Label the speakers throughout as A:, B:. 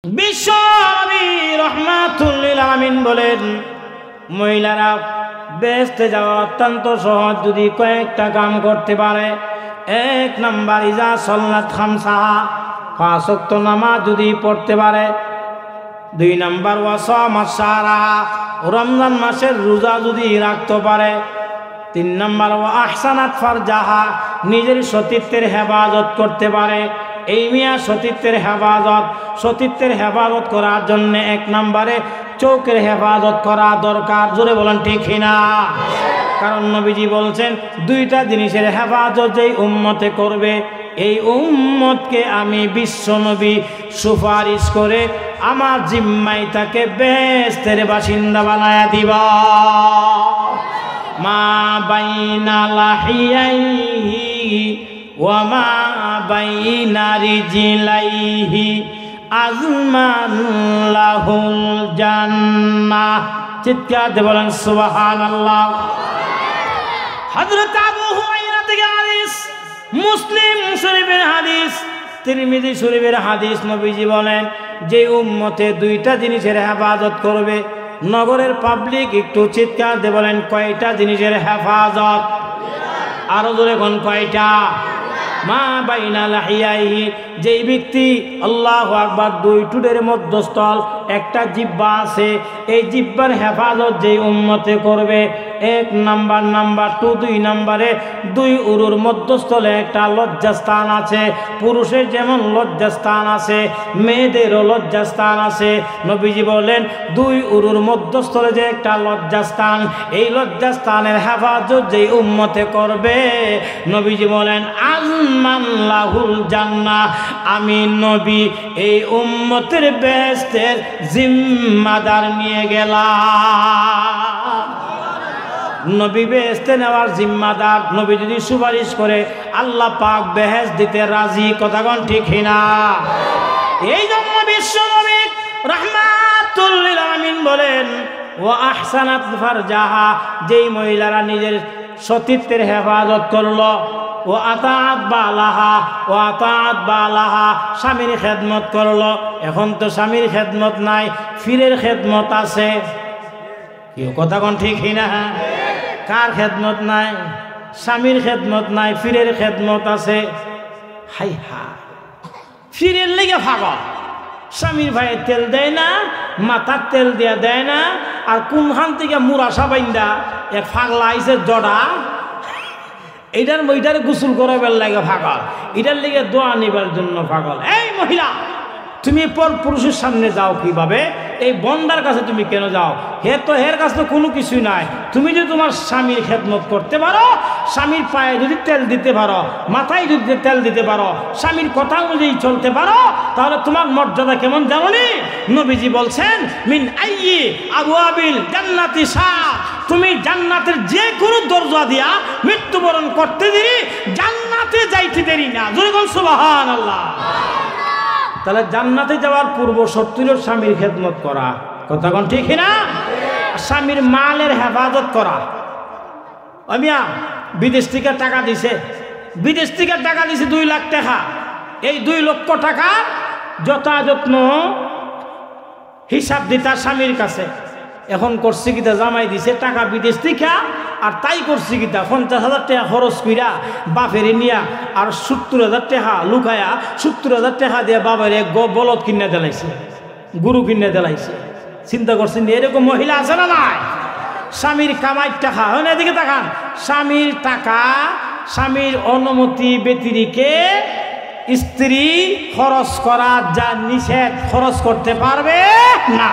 A: বিশ্বনবী রাহমাতুল লিল আলামিন বলেন, মহিলারা বেহেশতে যাওয়া অত্যন্ত সহজ যদি কয়েকটা কাম করতে পারে। এক নাম্বার, ইজা সাল্লাত খামসাহা, 5 ওয়াক্ত নামাজ যদি পড়তে পারে। 2 নাম্বার, ওয়াসামাত শাহরাহা, রমজান মাসের রোজা যদি রাখতে পারে। 3 নাম্বার, ওয়া আহসানাত ফারজাহা, নিজের সতীত্বের হেফাজত করতে পারে। এই মিয়া সতীত্বের হেফাজত করার জন্য 1 নম্বরে চোখের হেফাজত করা দরকার। জোরে বলেন ঠিক না? কারণ নবীজি বলছেন, 2টা জিনিসের হেফাজত যেই উম্মতে করবে, এই উম্মতকে আমি বিশ্ব নবী সুপারিশ করে আমার জিম্মায় তাকে বেহেশতের বাসিন্দা বানায়া দিবা। মা বাইনা লাহিয়াইহি ওয়া মা বাইনা রিজলাইহি আযমান লাহুল জান্নাহ। চিৎকার দিয়ে বলেন সুবহানাল্লাহ। হযরত আবু হুরায়রা থেকে হাদিস, মুসলিম শরীফের হাদিস, তিরমিজি শরীফের হাদিস, নবীজি বলেন, যে উম্মতে 2টা জিনিসের হেফাজত করবে, নগরের পাবলিক একটু চিৎকার দিয়ে বলেন কয়টা জিনিসের হেফাজত? আরো জোরে কোন কয়টা? মা বাইনা লাহিয়াইহি, যেই ব্যক্তি আল্লাহু আকবার 2 টুটের মধ্যস্থল একটা জিহ্বা আছে, এই জিহ্বার হেফাজত যেই উম্মতে করবে, 1 নাম্বার, নাম্বার 2, 2 নম্বরে 2 উরুর মধ্যস্থলে একটা লজ্জাস্থান আছে। পুরুষের যেমন লজ্জাস্থান আছে, মেয়েদেরও লজ্জাস্থান আছে। নবীজি বলেন, 2 উরুর মধ্যস্থলে যে একটা লজ্জাস্থান, এই লজ্জাস্থানের হেফাজত যেই উম্মতে করবে, নবীজি বলেন আযমান লাহুল জান্নাহ, আমি নবী এই উম্মতের বেহেশতের জিম্মাদার নিয়ে গেলাম। নবী বেহেশতে নেওয়ার জিম্মাদার। নবী যদি সুপারিশ করে, আল্লাহ পাক বেহেশত দিতে রাজি। কথা কোন ঠিক না? এই জন্য বিশ্ব নবী রাহমাতুল লিল আলামিন বলেন, ওয়া আহসানাত ফারজাহা, যেই মহিলারা নিজের সতীত্বের হেফাজত করলো, ও আতাআত বালাহা, স্বামীর খেদমত করলো। এখন তো স্বামীর খেদমত নাই, ফিরের খেদমত আছে। কেউ কথা কোন ঠিক না? কার খেদমত নাই? স্বামীর খেদমত নাই, ফিরের খেদমত আছে। হাই হা, ফিরের লেগে ভাগল। স্বামীর ভাইয়ে তেল দেয় না, মাথার তেল দিয়া দেয় না, আর কোনখান থেকে মুরাশা বাইন্দা এক ফাগলা আইছে জড়া, এইটার গোসল করাবার লাগে পাগল, এটার লেগে দোয়া নিবার জন্য পাগল। এই মহিলা, তুমি পর পুরুষের সামনে যাও কিভাবে? এই বন্দার কাছে তুমি কেন যাও? হের কাছে তো কোনো কিছুই নাই। তুমি যদি তোমার স্বামীর খেদমত করতে পারো, স্বামীর পায়ে যদি তেল দিতে পারো, মাথায় যদি তেল দিতে পারো, স্বামীর কথা অনুযায়ী চলতে পারো, তাহলে তোমার মর্যাদা কেমন জানোনি? নবীজি বলছেন, মিন আইয়ি আবওয়াবিল জান্নাতি সা, তুমি জান্নাতের যে কোনো দরজা দিয়া মৃত্যুবরণ করতে দেরি, জান্নাতে যাইতে দেরি না। জোরে বল সুবহানাল্লাহ। তাহলে জান্নাতে যাওয়ার পূর্ব শর্ত হলো স্বামীর খেদমত করা। কথা কোন ঠিক না? স্বামীর মালের হেফাজত করা। আমিয়া বিদেশ থেকে টাকা দিছে, 2 লাখ টাকা। এই 2 লক্ষ টাকা যথাযত্ন হিসাব দিতা স্বামীর কাছে। এখন করছি কিতা, জামাই দিছে টাকা বিদেশ থেকে, আর তাই করছি কিতা 50,000 টাকা খরচ কইরা বাপেরে নিয়া, আর 70,000 টাকা লুকায়া 70,000 টাকা দিয়ে বাবার এক বলদ কিনে দিলাইছে, গরু কিনে দিলাইছে। চিন্তা করছেন, এরকম মহিলা আছে না নাই? স্বামীর কামাই টাকা, হয় না? এদিকে তাকান, স্বামীর টাকা, স্বামীর অনুমতি ব্যতিরেকে স্ত্রী খরচ করা যা নিষেধ, খরচ করতে পারবে না।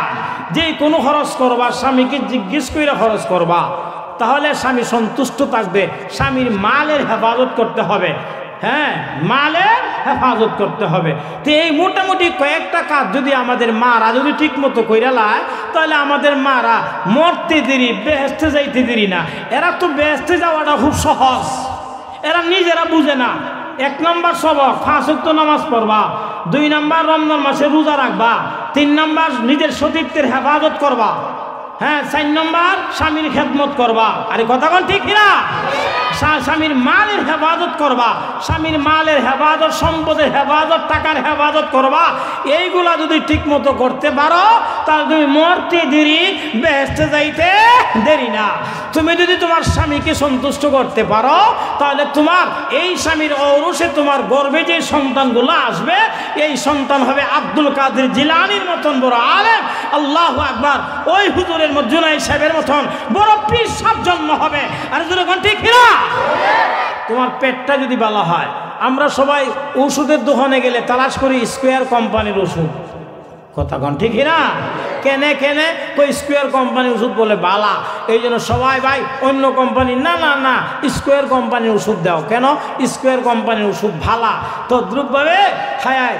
A: যে কোনো খরচ করবা স্বামীকে জিজ্ঞেস করে খরচ করবা, তাহলে স্বামী সন্তুষ্ট থাকবে। স্বামীর মালের হেফাজত করতে হবে। হ্যাঁ, মালের হেফাজত করতে হবে। তো এই মোটামুটি কয়েকটা কাজ যদি আমাদের মারা যদি ঠিক মতো কইরা লায়, তাহলে আমাদের মারা মরতে দেরি, বেহেশতে যাইতে দেরি না। এরা তো বেহেশতে যাওয়াটা খুব সহজ, এরা নিজেরা বুঝে না। 1 নম্বর সবক, 5 ওয়াক্ত নামাজ পড়বা। 2 নম্বর, রমজান মাসে রোজা রাখবা। 3 নম্বর, নিজের সতীত্বের হেফাজত করবা। হ্যাঁ 4 নম্বর স্বামীর খেদমত করবা। আরে কথা কোন ঠিক না? স্বামীর মালের হেফাজত করবা, স্বামীর মালের হেফাজত, সম্পদের হেফাজত, টাকার হেফাজত করবা। এইগুলা যদি ঠিক মতো করতে পারো তাহলে তুমি মরতে দেরি, বেহেশতে যাইতে দেরি না। তুমি যদি তোমার স্বামীকে সন্তুষ্ট করতে পারো তাহলে তোমার এই স্বামীর ঔরসে তোমার গর্ভে যে সন্তানগুলো আসবে এই সন্তান হবে আব্দুল কাদের জিলানীর মতন বড় আলেম, আল্লাহু আকবার, ওই হুজুরের জুনাইদ সাহেবের মতন বড় পীর সাহেব জন্ম হবে। আর যখন ঠিক না, তোমার পেটটা যদি ভালো হয়, আমরা সবাই ওষুধের দোকানে গেলে তালাশ করি স্কোয়ার কোম্পানির ওষুধ, কথা কন ঠিক না? কেনে কেনে কই স্কোয়ার কোম্পানির ওষুধ বলে বালা, এই জন্য সবাই ভাই অন্য কোম্পানি না না না স্কোয়ার কোম্পানির ওষুধ দাও। কেন? স্কোয়ার কোম্পানির ওষুধ ভালা। তদ্রুপভাবে হ্যাঁ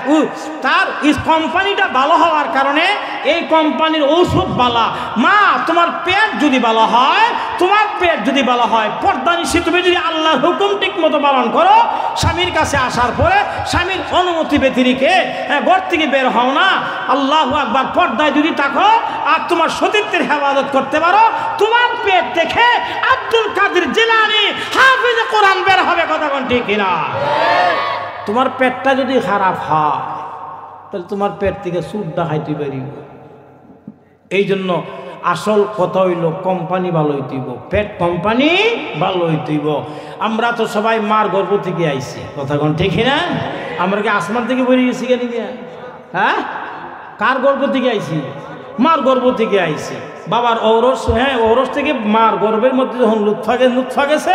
A: তার কোম্পানিটা ভালো হওয়ার কারণে এই কোম্পানির ঔষধ বালা। মা তোমার পেট যদি ভালো হয়, তোমার পেট যদি ভালো হয়, পর্দানিশী তুমি যদি আল্লাহর হুকুম ঠিক মতো পালন করো, স্বামীর কাছে আসার পরে স্বামীর অনুমতি ব্যতিরেকে ঘর থেকে বের হও না, আল্লাহু আকবার, পর্দায় যদি থাকো আর তোমার সতীত্বের হেফাজত করতে পারো, তোমার পেট দেখে আব্দুল কাদের জিলানী হাফিজে কোরআন বের হবে। কথা কোন ঠিক না? তোমার পেটটা যদি খারাপ হয় তাহলে তোমার পেট থেকে সুদ দেখাইতে পারিব। এই জন্য আসল কথা হইল কোম্পানি ভালো হইতেইব, পেট কোম্পানি ভালো হইতেইব। আমরা তো সবাই মার গর্ভ থেকে আইছি, কথা কোন ঠিক না? আমরা কি আসমান থেকে বেরিয়ে গেছি কেন? হ্যাঁ, কার গর্ভ থেকে আইছি? মার গর্ভ থেকে আইছি। বাবার ঔরস, হ্যাঁ ঔরস থেকে মার গর্ভের মধ্যে যখন লুৎফা গেছে,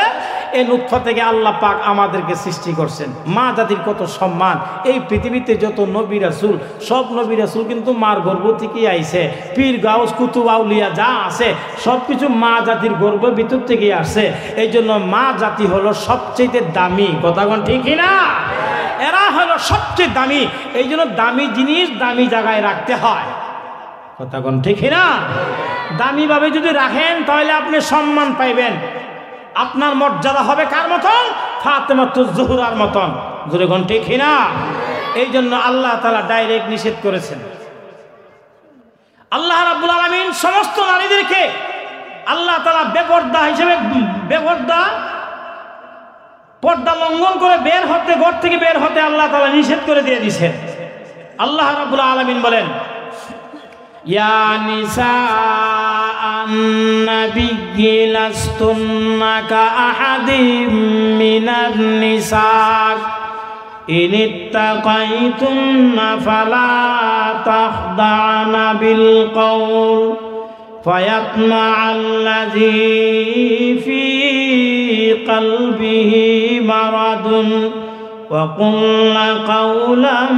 A: এই লুৎফা থেকে আল্লাহ পাক আমাদেরকে সৃষ্টি করছেন। মা জাতির কত সম্মান। এই পৃথিবীতে যত নবী রাসূল, সব নবী রাসূল কিন্তু মার গর্ভ থেকেই আইছে। পীর গাউস কুতুব আউলিয়া যা আছে সব কিছু মা জাতির গর্ভের ভিতর থেকেই আসে। এই জন্য মা জাতি হলো সবচেয়ে দামি, কথা কোন ঠিক না? এরা হলো সবচেয়ে দামি। এই জন্য দামি জিনিস দামি জায়গায় রাখতে হয়, কথা কোন ঠিক না? দামি ভাবে যদি রাখেন তাহলে আপনি সম্মান পাইবেন। আপনার মর্যাদা হবে কার মতন? ফাতেমাতুজ জোহরার মতন, জোরে কোন ঠিক না? এই জন্য আল্লাহ তাআলা ডাইরেক্ট নিষেধ করেছেন। আল্লাহ রাব্বুল আলামিন সমস্ত নারীদেরকে আল্লাহ তাআলা বেপরদা হিসেবে, পর্দা লঙ্ঘন করে বের হতে, ঘর থেকে বের হতে আল্লাহ তাআলা নিষেধ করে দিয়ে দিয়েছেন। আল্লাহ রাব্বুল আলামিন বলেন, ইয়া নিসা আন-নাবিয়্যি লাস্তুন্না কাআহাদিম মিনান নিসা ইন ইত্তাকাইতুন্না ফালা তাখদা'না বিল কওল ফায়াতমা'আল্লাযী ফী কলবিহি মারাদুন ওয়া কুলনা কাওলাম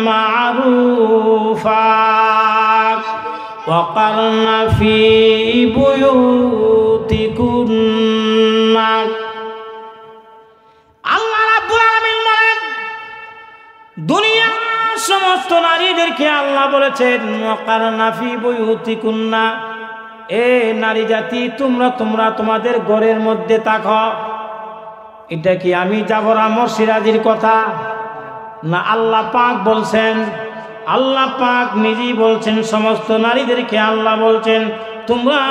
A: মা'রুফা وقرن في بيوتكن। আল্লাহ রাব্বুল আলামিন বলেন, দুনিয়ার সমস্ত নারীদেরকে আল্লাহ বলেছেন ওয়াকারনা ফি বুয়ুতিকুন্না, এ নারী জাতি তোমরা তোমাদের ঘরের মধ্যে থাকো। এটা কি আমি জাবর আমর সিরাজির কথা না? আল্লাহ পাক বলছেন, আল্লাহ পাক নিজেই বলছেন। সমস্ত নারীদেরকে আল্লাহ বলছেন তোমরা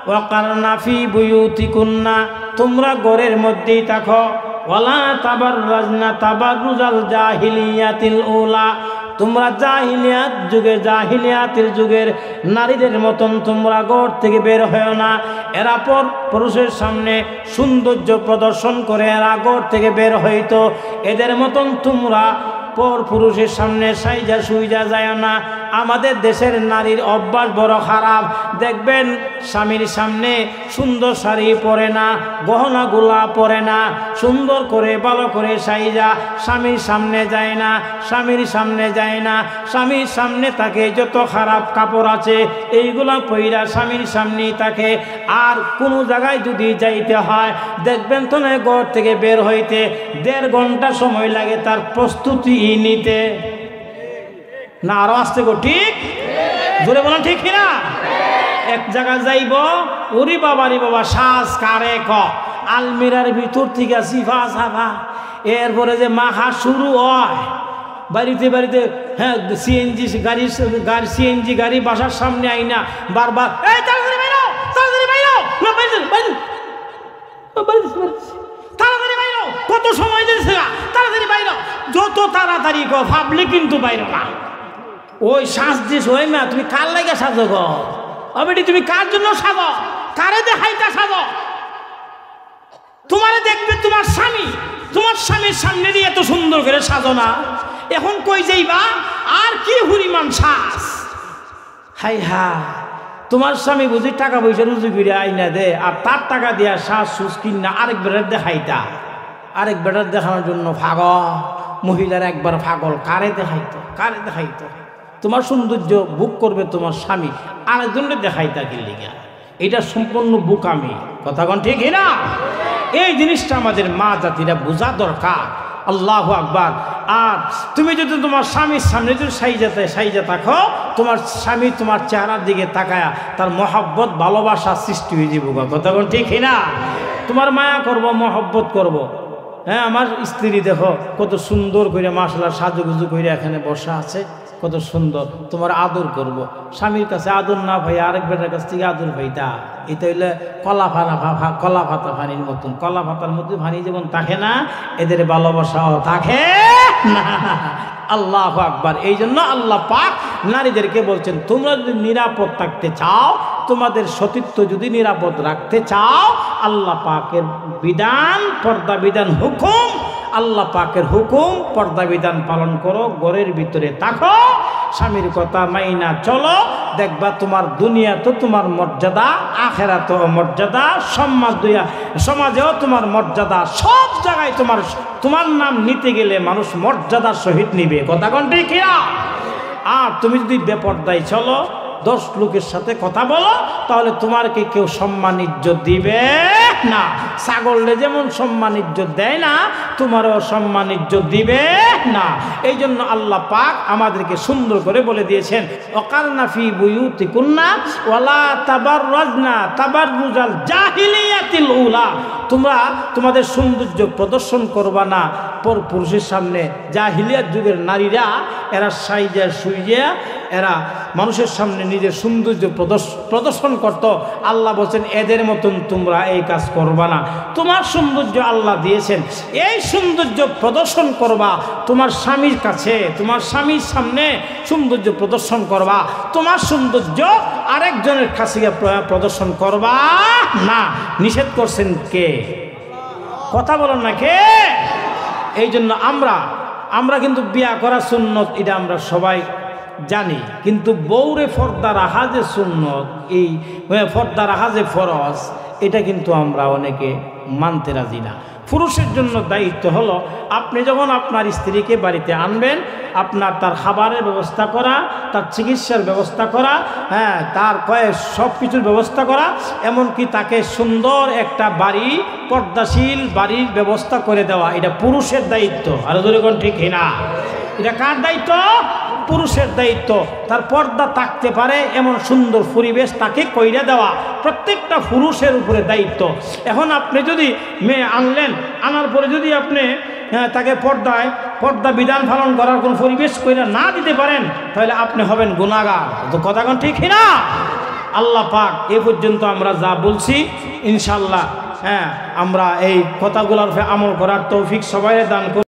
A: ওয়াকারনা ফি বুয়ুতিকুন্না, তোমরা ঘরের মধ্যেই থাকো। ওয়ালা তাবাররাজনা তাবাররুজাল জাহিলিয়াতিল উলা, তোমরা জাহিলিয়াতের যুগের নারীদের মতন তোমরা ঘর থেকে বের হয় না। এরা পর পুরুষের সামনে সৌন্দর্য প্রদর্শন করে এরা ঘর থেকে বের হইতো। এদের মতন তোমরা পর পুরুষের সামনে সাইজা সুইজা যায় না। আমাদের দেশের নারীর অভ্যাস বড় খারাপ। দেখবেন স্বামীর সামনে সুন্দর শাড়ি পরে না, গহনাগুলা পরে না, সুন্দর করে ভালো করে সাইজা স্বামীর সামনে যায় না, স্বামীর সামনে যায় না। স্বামীর সামনে তাকে যত খারাপ কাপড় আছে এইগুলা পইরা স্বামীর সামনেই থাকে। আর কোনো জায়গায় যদি যাইতে হয় দেখবেন তো না, ঘর থেকে বের হইতে 1.5 ঘন্টা সময় লাগে তার প্রস্তুতি নিতে। না আরো আসতে গো, ঠিক জোরে বলেন ঠিক কিনা? এক জায়গায় যাইব, ওরে বাবারি বাবা শ্বাস কারে ক আলমিরার ভিতর থেকে সিফা সাফা, এরপরে যে মাখা শুরু হয়, বাড়িতে হ্যাঁ সিএনজি গাড়ি বাসার সামনে আইনা বারবার এই তাড়াতাড়ি বাইরো, তাড়াতাড়ি বাইরো, না বাইরে বাইরে তাড়াতাড়ি বাইরো, কত সময় দিয়েছে, তাড়াতাড়ি বাইরো, যত তাড়াতাড়ি গো ভাবলে কিন্তু বাইরো না। ওই শ্বাস দিস ওই মা, তুমি কার লাগে সাজো গো অবেটি, তুমি কার জন্য সাজো, কারে দেখাইতা সাজো? তোমারে দেখবে তোমার স্বামী, তোমার স্বামীর সামনে দিয়ে এত সুন্দর করে সাজো না, এখন কই যাইবা আর কি পরিমাণ শ্বাস। হাই হা, তোমার স্বামী বুঝি টাকা পয়সা রুজি করে আইনা দে, আর তার টাকা দিয়া শ্বাস সুস কিনা আরেক বেটার দেখাইতা, আরেক বেটার দেখানোর জন্য পাগল মহিলার একবার পাগল, কারে দেখাইতো, কারে দেখাইতো? তোমার সৌন্দর্য বুক করবে তোমার স্বামী, আরেকজনকে দেখাইতা কি লিগা? এটা সম্পূর্ণ বুকামি, কথা কোন ঠিক না? এই জিনিসটা আমাদের মা জাতিরা বোঝা দরকার। আল্লাহু আকবার। আর তুমি যদি তোমার স্বামীর সামনে যদি সাইজা থাকো, তোমার স্বামী তোমার চেহারার দিকে তাকায়া তার মহব্বত ভালোবাসা সৃষ্টি হয়ে যাবো, কথা কোন ঠিক না? তোমার মায়া করব, মহব্বত করব। হ্যাঁ, আমার স্ত্রী দেখো কত সুন্দর করে মাশাআল্লাহ সাজুগুজু করে এখানে বসা আছে, কত সুন্দর, তোমার আদর করব। স্বামীর কাছে আদর না ভাই আরেক বেটার কাছ থেকে আদর ভাইটা, এটা হইলে কলা পাতা পানির মতন, কলা পাতার মধ্যে পানি যেমন থাকে না, এদের ভালোবাসাও থাকে না। আল্লাহু আকবার। এই জন্য আল্লাহ পাক নারীদেরকে বলছেন, তোমরা যদি নিরাপদ থাকতে চাও, তোমাদের সতীত্ব যদি নিরাপদ রাখতে চাও, আল্লাহ পাকের বিধান, পর্দা বিধান, হুকুম, আল্লাহ পাকের হুকুম পর্দা বিধান পালন করো, ঘরের ভিতরে থাকো, স্বামীর কথা মাইনা চলো, দেখবা তোমার দুনিয়া তো তোমার মর্যাদা, আখেরাত মর্যাদা, সমাজেও তোমার মর্যাদা, সব জায়গায় তোমার নাম নিতে গেলে মানুষ মর্যাদার সহিত নিবে, কথা কোন ঠিক না? আর তুমি যদি বেপরদায় চলো, 10 লোকের সাথে কথা বলো, তাহলে তোমারকে কেউ সম্মান ইজ্জত দিবে না। ছাগলরে যেমন সম্মান ইজ্জত দেয় না, তোমারও সম্মান ইজ্জত দিবে না। এই জন্য আল্লাহ পাক আমাদেরকে সুন্দর করে বলে দিয়েছেন, ওয়াকারনা ফি বুয়ুতিকুন্না ওয়ালা তাবাররাজনা তাবাররুজাল জাহিলিয়াতিল উলা, তোমরা তোমাদের সৌন্দর্য প্রদর্শন করবা না পর পুরুষের সামনে। জাহিলিয়াত যুগের নারীরা এরা সাইজা সুইজা এরা মানুষের সামনে নিজের সৌন্দর্য প্রদর্শন করত। আল্লাহ বলছেন, এদের মতন তোমরা এই কাজ করবা না। তোমার সৌন্দর্য আল্লাহ দিয়েছেন, এই সৌন্দর্য প্রদর্শন করবা তোমার স্বামীর কাছে, তোমার স্বামীর সামনে সৌন্দর্য প্রদর্শন করবা, তোমার সৌন্দর্য আরেকজনের কাছে প্রদর্শন করবা না। নিষেধ করছেন কে? কথা বলেন না কে? এই জন্য আমরা কিন্তু বিয়া করা সুন্নত, এটা আমরা সবাই জানি, কিন্তু বউরে পর্দা রাখা যে সুন্নত, এই পর্দা রাখা যে ফরজ, এটা কিন্তু আমরা অনেকে মানতে রাজি না। পুরুষের জন্য দায়িত্ব হলো, আপনি যখন আপনার স্ত্রীকে বাড়িতে আনবেন, আপনার তার খাবারের ব্যবস্থা করা, তার চিকিৎসার ব্যবস্থা করা, হ্যাঁ, তার সব কিছুর ব্যবস্থা করা, এমনকি তাকে সুন্দর একটা বাড়ি, পর্দাশীল বাড়ির ব্যবস্থা করে দেওয়া, এটা পুরুষের দায়িত্ব। আর যখন ঠিক না, এটা কার দায়িত্ব? পুরুষের দায়িত্ব। তার পর্দা থাকতে পারে এমন সুন্দর পরিবেশ তাকে কইরা দেওয়া প্রত্যেকটা পুরুষের উপরে দায়িত্ব। এখন আপনি যদি মেয়ে আনলেন, আনার পরে যদি আপনি তাকে পর্দা বিধান পালন করার কোন পরিবেশ কইরা না দিতে পারেন, তাহলে আপনি হবেন গুনাহগার। তো কথা কোন ঠিক না? আল্লাহ পাক এ পর্যন্ত আমরা যা বলছি, ইনশাআল্লাহ আমরা এই কথাগুলোর আমল করার তৌফিক সবাই দান করুন।